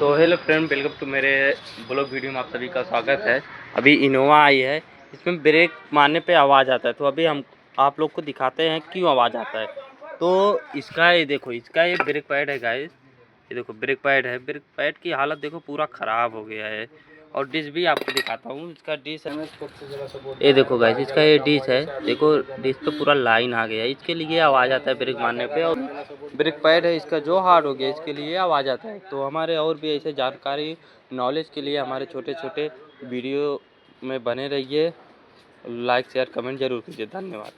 तो hello friend, welcome to मेरे blog video में आप सभी का स्वागत है। अभी इनोवा आई है, इसमें ब्रेक मारने पे आवाज़ आता है। तो अभी हम आप लोग को दिखाते हैं क्यों आवाज़ आता है। तो इसका ये देखो, इसका ये ब्रेक पैड है गाइस, ये देखो ब्रेक पैड है। ब्रेक पैड की हालत देखो, पूरा ख़राब हो गया है। और डिश भी आपको दिखाता हूँ, इसका डिश है, ये देखो गाइस, इसका ये डिश है। देखो डिश तो पूरा लाइन आ गया है, इसके लिए आवाज़ आता है ब्रेक मारने पे। और ब्रेक पैड है इसका जो हार्ड हो गया, इसके लिए आवाज़ आता है। तो हमारे और भी ऐसे जानकारी नॉलेज के लिए हमारे छोटे छोटे वीडियो में बने रहिए। लाइक शेयर कमेंट जरूर कीजिए। धन्यवाद।